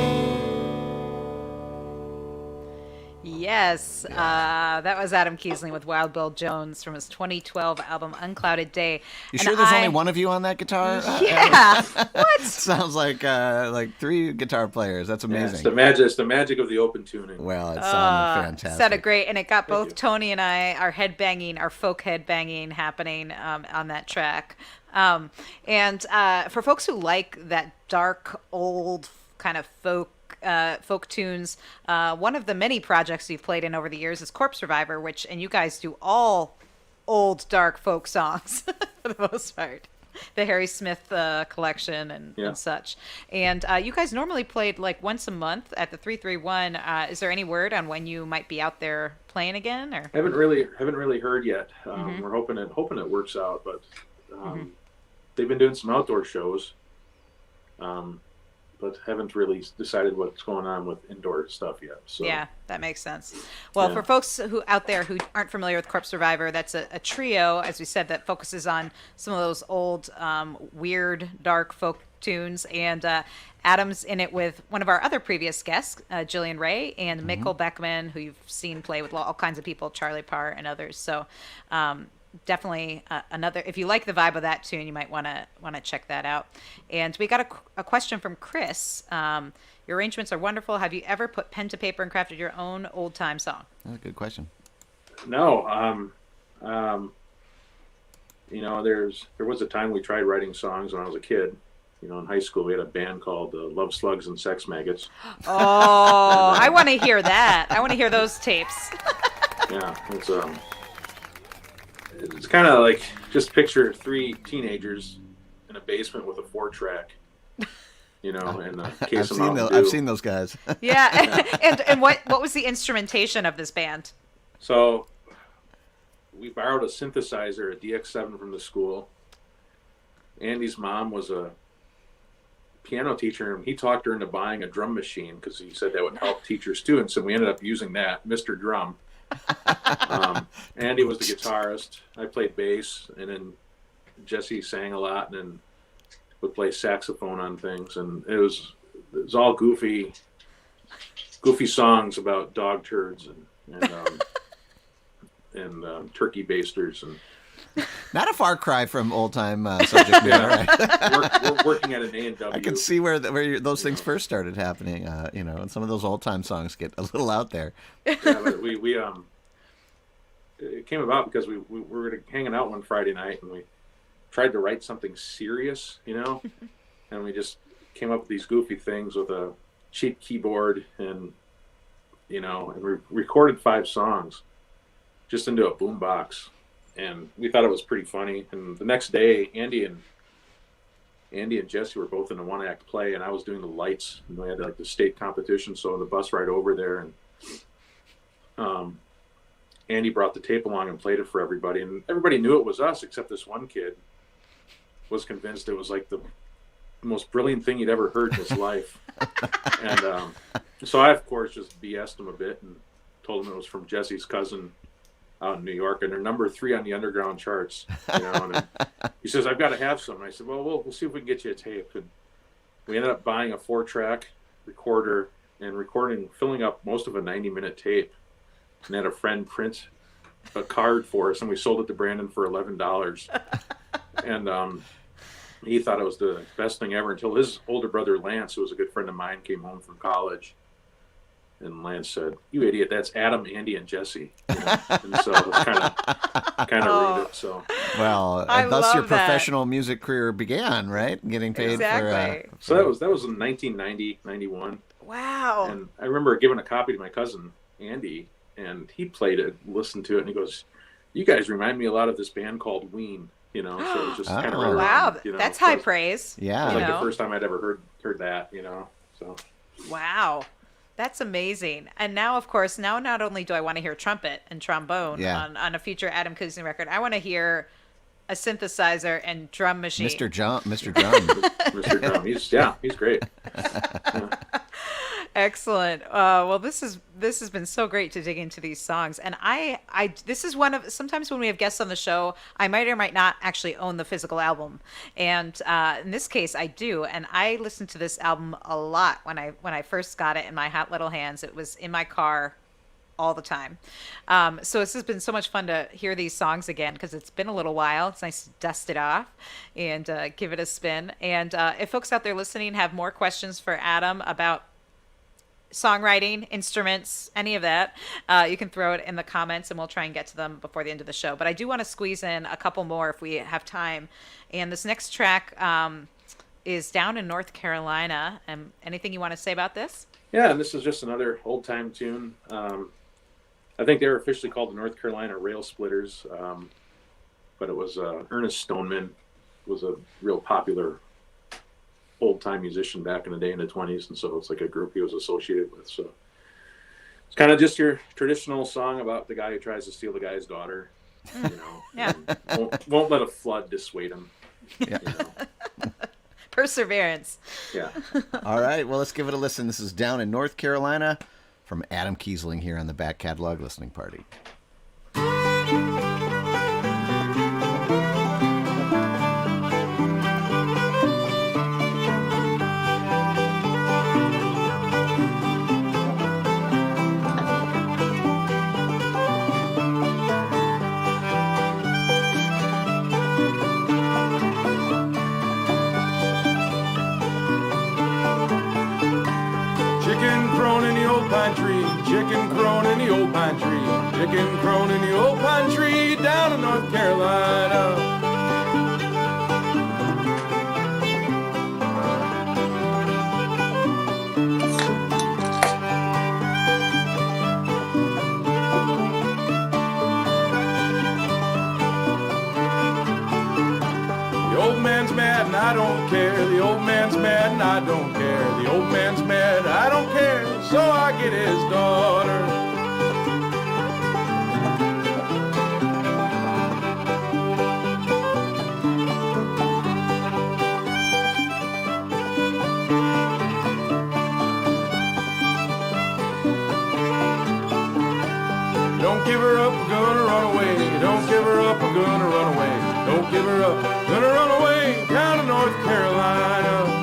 Yes, that was Adam Kiesling with Wild Bill Jones from his 2012 album Unclouded Day. You And sure there's I- only one of you on that guitar? Yeah. What? Sounds like 3 guitar players. That's Yeah, amazing. it's the magic of the open tuning. Well, it sounded fantastic. Sounded great, and it got both you. Tony and I, our headbanging, our folk headbanging happening on that track. And for folks who like that dark, old kind of folk tunes, one of the many projects you've played in over the years is Corpse Reviver, and you guys do all old, dark folk songs for the most part. The Harry Smith collection and such. And you guys normally played like once a month at the 331. Is there any word on when you might be out there playing again? Or Haven't really heard yet. We're hoping it works out, but they've been doing some outdoor shows, but haven't really decided what's going on with indoor stuff yet. So yeah, that makes sense. Well, for folks who out there who aren't familiar with Corpse Reviver, that's a trio, as we said, that focuses on some of those old, weird, dark folk tunes. And Adam's in it with one of our other previous guests, Jillian Ray, and Mikkel Beckman, who you've seen play with all kinds of people, Charlie Parr and others. So definitely another, if you like the vibe of that tune, you might want to check that out. And we got a question from Chris. Your arrangements are wonderful. Have you ever put pen to paper and crafted your own old time song? That's a good question. No, there was a time we tried writing songs when I was a kid. In high school we had a band called Love Slugs and Sex Maggots. Oh, I want to hear that. I want to hear those tapes. Yeah, it's kind of like, just picture 3 teenagers in a basement with a 4-track, and a case of Mountain Dew. I've seen those guys. Yeah. and what was the instrumentation of this band? So we borrowed a synthesizer, a DX7 from the school. Andy's mom was a piano teacher, and he talked her into buying a drum machine because he said that would help teach her students, and we ended up using that, Mr. Drum. Andy was the guitarist. I played bass, and then Jesse sang a lot, and then would play saxophone on things, and it was all goofy goofy songs about dog turds, and and turkey basters, and Not a far cry from old time subject matter. Right? we're working at an A&W. I can see where those things first started happening. And some of those old time songs get a little out there. Yeah, but we it came about because we were hanging out one Friday night, and we tried to write something serious, and we just came up with these goofy things with a cheap keyboard, and and we recorded 5 songs just into a boombox, and we thought it was pretty funny. And the next day, Andy and Jesse were both in a 1-act play, and I was doing the lights, and we had like the state competition, so the bus ride over there, and Andy brought the tape along and played it for everybody, and everybody knew it was us except this one kid was convinced it was like the most brilliant thing he'd ever heard in his life. And so I, of course, just BS'd him a bit and told him it was from Jesse's cousin out in New York, and they're number 3 on the underground charts. And he says, "I've got to have some." And I said, "Well, we'll see if we can get you a tape." And we ended up buying a 4-track recorder and filling up most of a 90-minute tape, and had a friend print a card for us, and we sold it to Brandon for $11. And he thought it was the best thing ever until his older brother Lance, who was a good friend of mine, came home from college, and Lance said, "You idiot, that's Adam, Andy, and Jesse." And so it kind of ruined it. So well, and thus your professional music career began, right? Getting paid exactly. So that was in 1990, 91. Wow. And I remember giving a copy to my cousin Andy, and he played it, listened to it, and he goes, "You guys remind me a lot of this band called Ween." So it was just kind of wow, that's high praise. Yeah, it was like the first time I'd ever heard that. So wow, that's amazing. And now, of course, not only do I want to hear trumpet and trombone on a future Adam Kiesling record, I want to hear a synthesizer and drum machine. Mr. Drum. Mr. Drum. He's great. Yeah. Excellent. Well, this has been so great to dig into these songs, and I this is one of, sometimes when we have guests on the show, I might or might not actually own the physical album, and in this case, I do, and I listened to this album a lot when I first got it in my hot little hands. It was in my car all the time. So this has been so much fun to hear these songs again, because it's been a little while. It's nice to dust it off and give it a spin. And if folks out there listening have more questions for Adam about songwriting, instruments, any of that, you can throw it in the comments, and we'll try and get to them before the end of the show. But I do want to squeeze in a couple more if we have time. And this next track is down in North Carolina. And anything you want to say about this? Yeah, and this is just another old time tune. I think they were officially called the North Carolina Rail Splitters, but it was Ernest Stoneman was a real popular old time musician back in the day in the 20s, and so it's like a group he was associated with. So it's kind of just your traditional song about the guy who tries to steal the guy's daughter. Yeah. Won't let a flood dissuade him. Yeah. Perseverance. Yeah. All right, well, let's give it a listen. This is Down in North Carolina from Adam Kiesling here on the Back Catalog Listening Party. Chicken crone in the old pine tree, chicken crone in the old pine tree, chicken crone in the old pine tree down in North Carolina. The old man's mad and I don't care. The old man's mad and I don't care. The old man's mad, I don't care. So I get his daughter. Don't give her up, we're gonna run away. Don't give her up, we're gonna run away. Don't give her up, gonna run away down to North Carolina.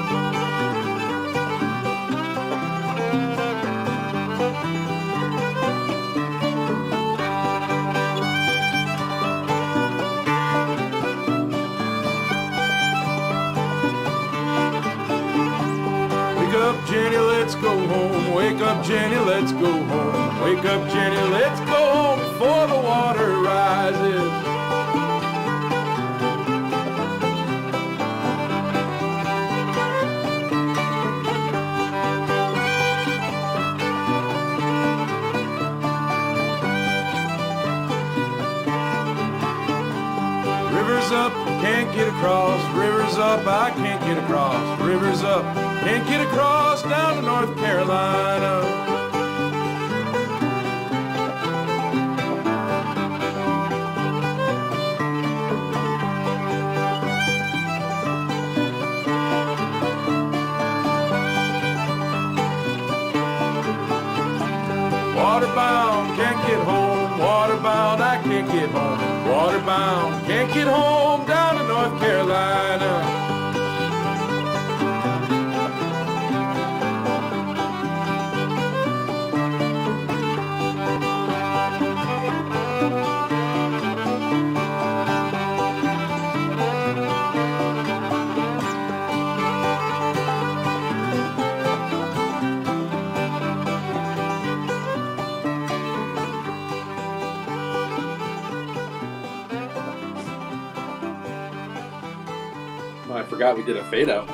Wake up, Jenny, let's go home before the water rises. Rivers up, can't get across. Rivers up, I can't get across. Rivers up, can't get across down to North Carolina. Waterbound, can't get home. Waterbound, I can't get home. Waterbound, can't get home down to North Carolina. I forgot we did a fade out.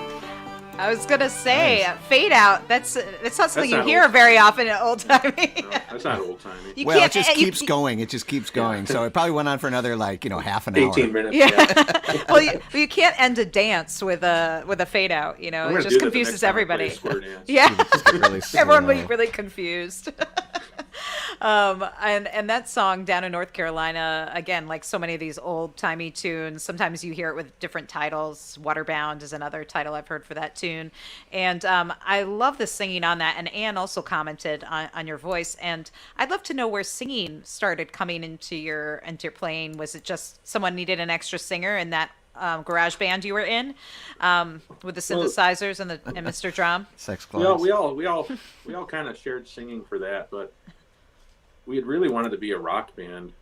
I was gonna say fade out. That's not something you not hear old. very often in old timey. No, that's not old timey. You Well, it can't- just you- keeps going. It just keeps going. So it probably went on for another half an hour. 18 minutes. Yeah. Well, you can't end a dance with a fade out. You know, I'm it gonna just do that the confuses next time I play everybody. a square dance. Yeah. Just get really Everyone will slow. be really confused. And that song down in North Carolina, again, like so many of these old timey tunes, sometimes you hear it with different titles. Waterbound is another title I've heard for that tune. And I love the singing on that. And Anne also commented on your voice. And I'd love to know where singing started coming into your playing. Was it just someone needed an extra singer in that garage band you were in with the synthesizers and Mr. Drum? Sex We all clogs. we all kind of shared singing for that, but we had really wanted to be a rock band,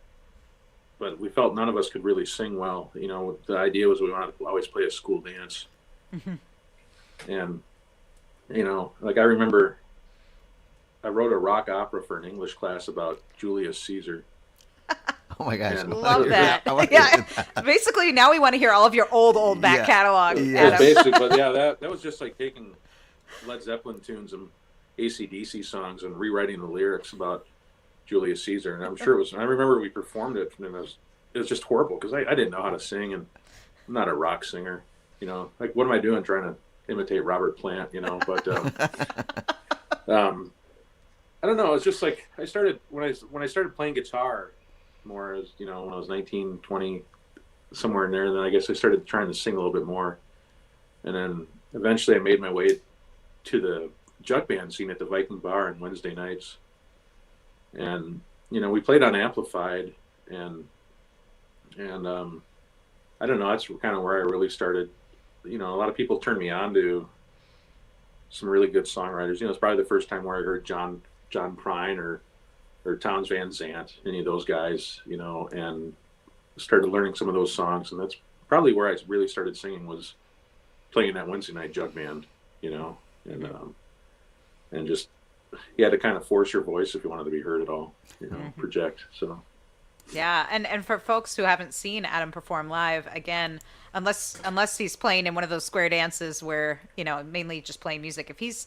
but we felt none of us could really sing well. You know, the idea was we wanted to always play a school dance. And, you know, like I remember I wrote a rock opera for an English class about Julius Caesar. Oh my gosh. And- Love that. I wanna hear Yeah. that. Basically, now we want to hear all of your old back Yeah. catalog. Yeah. Adam. Basic, but yeah, that was just like taking Led Zeppelin tunes and AC/DC songs and rewriting the lyrics about Julius Caesar. And I'm sure it was, I remember we performed it and it was just horrible because I didn't know how to sing and I'm not a rock singer, you know, like what am I doing trying to imitate Robert Plant, you know, but I don't know. It's just like I started, when I started playing guitar more as, you know, when I was 19, 20, somewhere in there, and then I guess I started trying to sing a little bit more. And then eventually I made my way to the jug band scene at the Viking Bar on Wednesday nights. And, you know, we played on Amplified and I don't know, that's kind of where I really started. You know, a lot of people turned me on to some really good songwriters. You know, it's probably the first time where I heard John Prine or Townes Van Zandt, any of those guys, you know, and started learning some of those songs. And that's probably where I really started singing, was playing that Wednesday night jug band, you know, and just, you had to kind of force your voice if you wanted to be heard at all, you know, project. So. Yeah, and for folks who haven't seen Adam perform live, again, unless he's playing in one of those square dances where, you know, mainly just playing music, if he's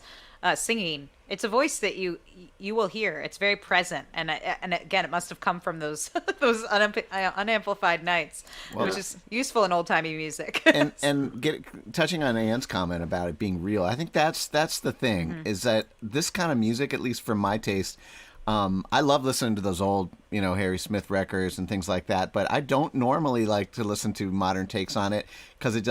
singing, it's a voice that you will hear. It's very present, and again, it must have come from those unamplified nights, Well, which is useful in old timey music. and touching on Anne's comment about it being real, I think that's the thing, is that this kind of music, at least for my taste, I love listening to those old, you know, Harry Smith records and things like that, but I don't normally like to listen to modern takes on it because it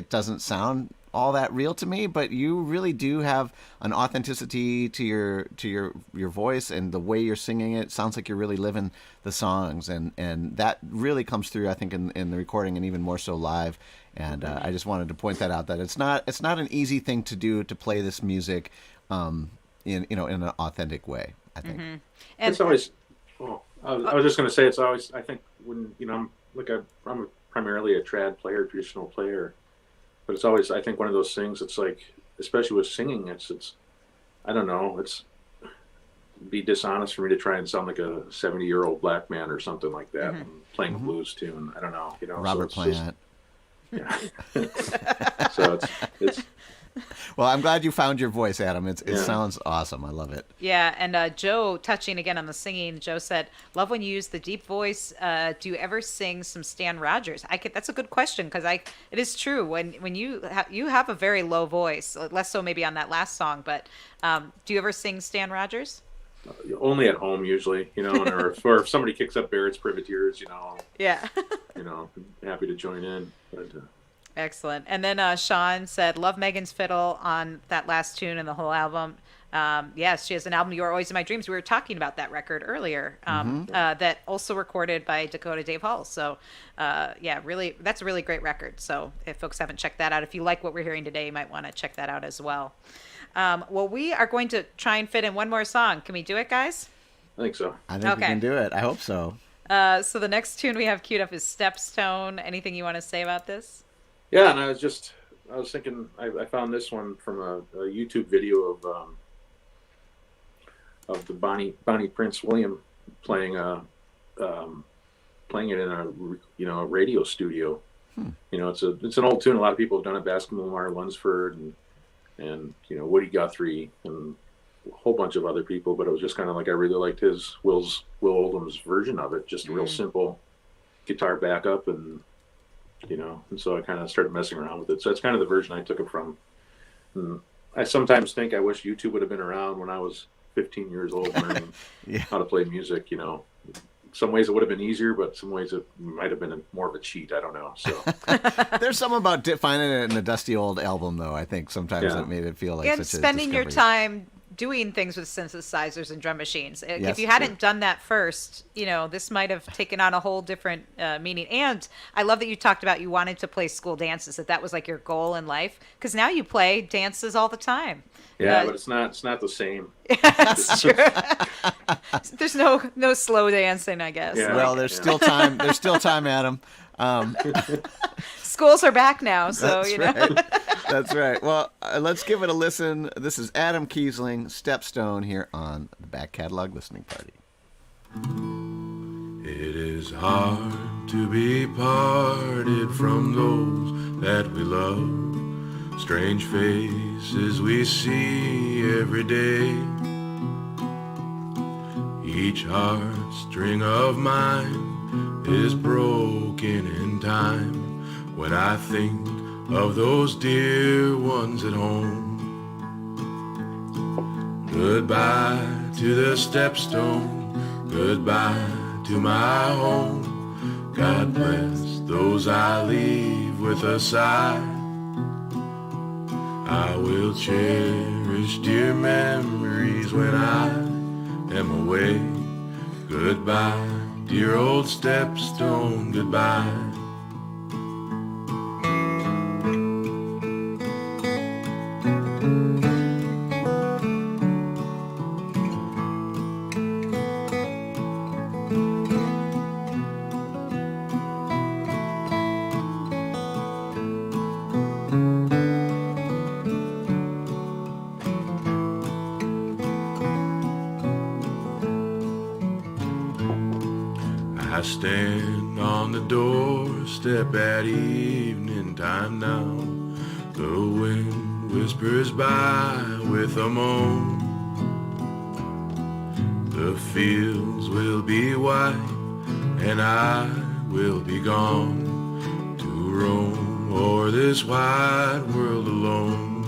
doesn't sound all that real to me. But you really do have an authenticity to your voice, and the way you're singing it sounds like you're really living the songs, and that really comes through, I think, in the recording, and even more so live. And I just wanted to point that out, that it's not an easy thing to do, to play this music in an authentic way, I think. And It's always, I was just going to say, it's always, I think when, you know, I'm primarily a trad player, traditional player, but it's always, I think, one of those things, it's like, especially with singing, it's I don't know, it's be dishonest for me to try and sound like a 70-year-old black man or something like that, playing a blues tune. I don't know, you know. Robert Plant. Yeah. So it's Well, I'm glad you found your voice, Adam. It Yeah. sounds awesome. I love it. Yeah, and Joe, touching again on the singing, Joe said, "Love when you use the deep voice. Do you ever sing some Stan Rogers?" That's a good question because it is true when you have a very low voice, less so maybe on that last song. But do you ever sing Stan Rogers? only at home usually, you know, or if somebody kicks up Barrett's Privateers, you know, Yeah. you know, happy to join in. But Excellent. And then Sean said, "Love Megan's fiddle on that last tune and the whole album." Yes, she has an album, "You Are Always in My Dreams." We were talking about that record earlier. That also recorded by Dakota Dave Hall. So, yeah, really, that's a really great record. So, if folks haven't checked that out, if you like what we're hearing today, you might want to check that out as well. Well, we are going to try and fit in one more song. Can we do it, guys? I think so. I think we Okay. can do it. I hope so. So the next tune we have queued up is Stepstone. Anything you want to say about this? Yeah, and I was thinking, I found this one from a YouTube video of the Bonnie Prince William playing playing it in a radio studio. You know, it's an old tune. A lot of people have done it. Basketball Lamar Lunsford and you know, Woody Guthrie and a whole bunch of other people. But it was just kind of like, I really liked Will Oldham's version of it. Just a real simple guitar backup, and you know, and so I kind of started messing around with it. So that's kind of the version I took it from. And I sometimes think I wish YouTube would have been around when I was 15 years old learning how to play music. You know, some ways it would have been easier, but some ways it might have been more of a cheat. I don't know. So There's something about finding it in a dusty old album, though. I think sometimes it made it feel like And such spending a your discovery. time doing things with synthesizers and drum machines. Yes, If you hadn't done that first, you know, this might have taken on a whole different meaning. And I love that you talked about you wanted to play school dances, that was like your goal in life, because now you play dances all the time. yeah, but it's not the same. That's true. There's no slow dancing, I guess. Yeah. Well, there's still time. There's still time, Adam. Schools are back now, so That's you know. right. That's right. Well, let's give it a listen. This is Adam Kiesling, Stepstone, here on the Back Catalog Listening Party. It is hard to be parted from those that we love. Strange faces we see every day. Each heartstring of mine is broken in time when I think of those dear ones at home. Goodbye to the Stepstone, goodbye to my home. God bless those I leave with a sigh. I will cherish dear memories when I am away. Goodbye, dear old Stepstone, goodbye. I stand on the doorstep at evening time now. The wind whispers by with a moan. The fields will be white and I will be gone to roam o'er this wide world alone.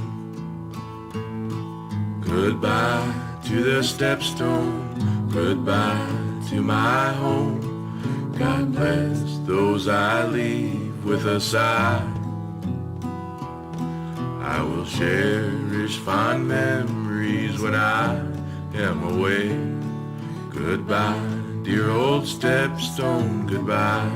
Goodbye to the Stepstone, goodbye to my home. God bless those I leave with a sigh. I will cherish fond memories when I am away. Goodbye, dear old Stepstone, goodbye.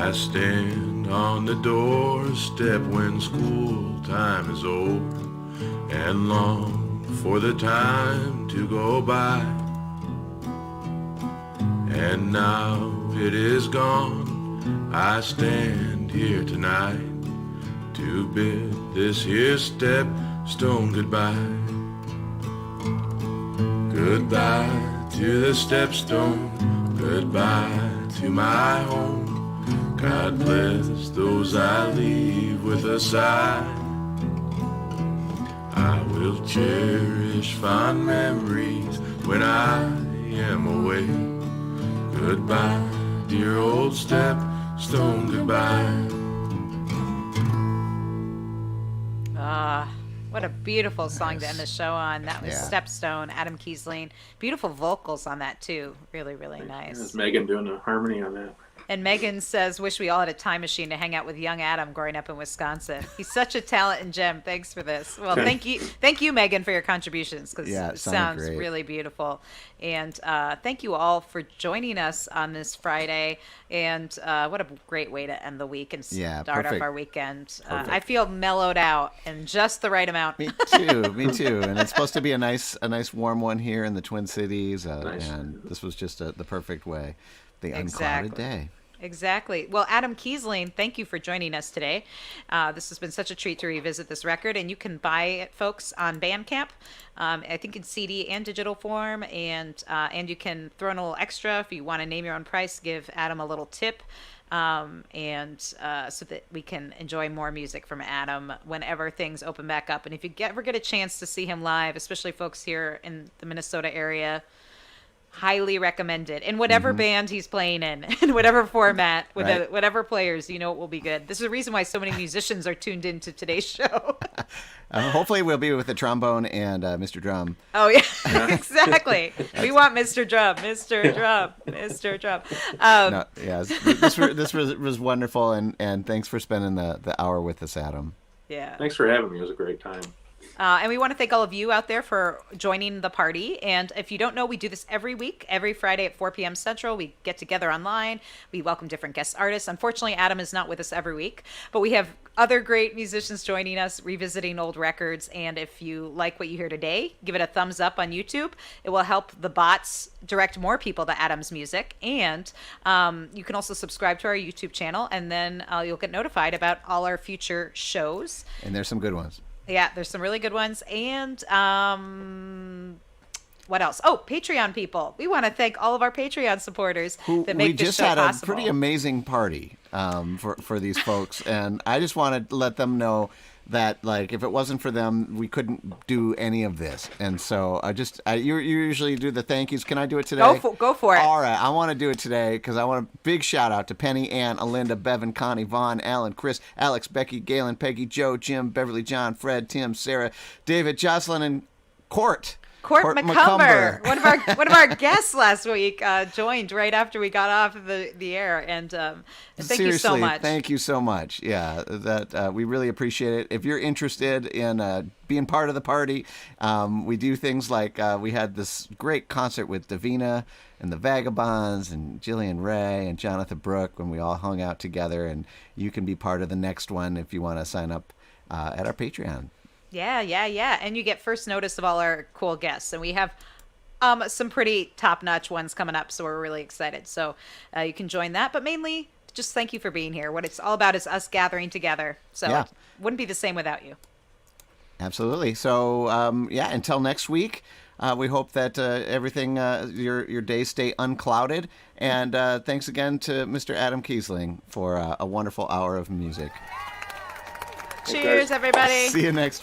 I stand on the doorstep when school time is over and long for the time to go by. And now it is gone, I stand here tonight to bid this here Stepstone goodbye. Goodbye to the Stepstone, goodbye to my home. God bless those I leave with a sigh. I will cherish fond memories when I am away. Goodbye, dear old Stepstone, goodbye. What a beautiful song to end the show on. That was Stepstone, Adam Kiesling. Beautiful vocals on that, too. Really, really nice. There's Megan doing the harmony on that. And Megan says, wish we all had a time machine to hang out with young Adam growing up in Wisconsin. He's such a talent and gem. Thanks for this. Well, thank you, Megan, for your contributions, because it sounds great. Really beautiful. And thank you all for joining us on this Friday. And what a great way to end the week and start off our weekend. I feel mellowed out and just the right amount. Me too. And it's supposed to be a nice warm one here in the Twin Cities. And this was just the perfect way. The unclouded day. Exactly. Well, Adam Kiesling, thank you for joining us today. This has been such a treat to revisit this record, and you can buy it, folks, on Bandcamp. I think in CD and digital form, and you can throw in a little extra if you want to name your own price. Give Adam a little tip, so that we can enjoy more music from Adam whenever things open back up. And if you ever get a chance to see him live, especially folks here in the Minnesota area, highly recommended in whatever band he's playing in whatever format, with whatever players, it will be good. This is the reason why so many musicians are tuned into today's show. Hopefully we'll be with the trombone and Mr. Drum. Oh yeah, exactly. We want Mr. Drum, Mr. Drum, Mr. Drum. This was wonderful, and thanks for spending the hour with us, Adam. Yeah. Thanks for having me. It was a great time. And we want to thank all of you out there for joining the party. And if you don't know, we do this every week, every Friday at 4 p.m. Central. We get together online. We welcome different guest artists. Unfortunately, Adam is not with us every week, but we have other great musicians joining us, revisiting old records. And if you like what you hear today, give it a thumbs up on YouTube. It will help the bots direct more people to Adam's music. And you can also subscribe to our YouTube channel, and then you'll get notified about all our future shows. And there's some good ones. Yeah, there's some really good ones. And what else? Oh, Patreon people. We want to thank all of our Patreon supporters that make this show possible. We just had a pretty amazing party for these folks. And I just want to let them know that, if it wasn't for them, we couldn't do any of this. And so you usually do the thank yous. Can I do it today? Go for it. All right. I want to do it today because I want a big shout out to Penny, Ann, Alinda, Bevan, Connie, Vaughn, Alan, Chris, Alex, Becky, Galen, Peggy, Joe, Jim, Beverly, John, Fred, Tim, Sarah, David, Jocelyn, and Court McCumber, one of our guests last week, joined right after we got off of the air, and thank you so much. Thank you so much. Yeah, that we really appreciate it. If you're interested in being part of the party, we do things like we had this great concert with Davina and the Vagabonds and Jillian Ray and Jonathan Brooke when we all hung out together, and you can be part of the next one if you want to sign up at our Patreon. Yeah. And you get first notice of all our cool guests. And we have some pretty top-notch ones coming up, so we're really excited. So you can join that. But mainly, just thank you for being here. What it's all about is us gathering together. So it wouldn't be the same without you. Absolutely. So, until next week, we hope that everything, your days stay unclouded. And thanks again to Mr. Adam Kiesling for a wonderful hour of music. Cheers, everybody. See you next week.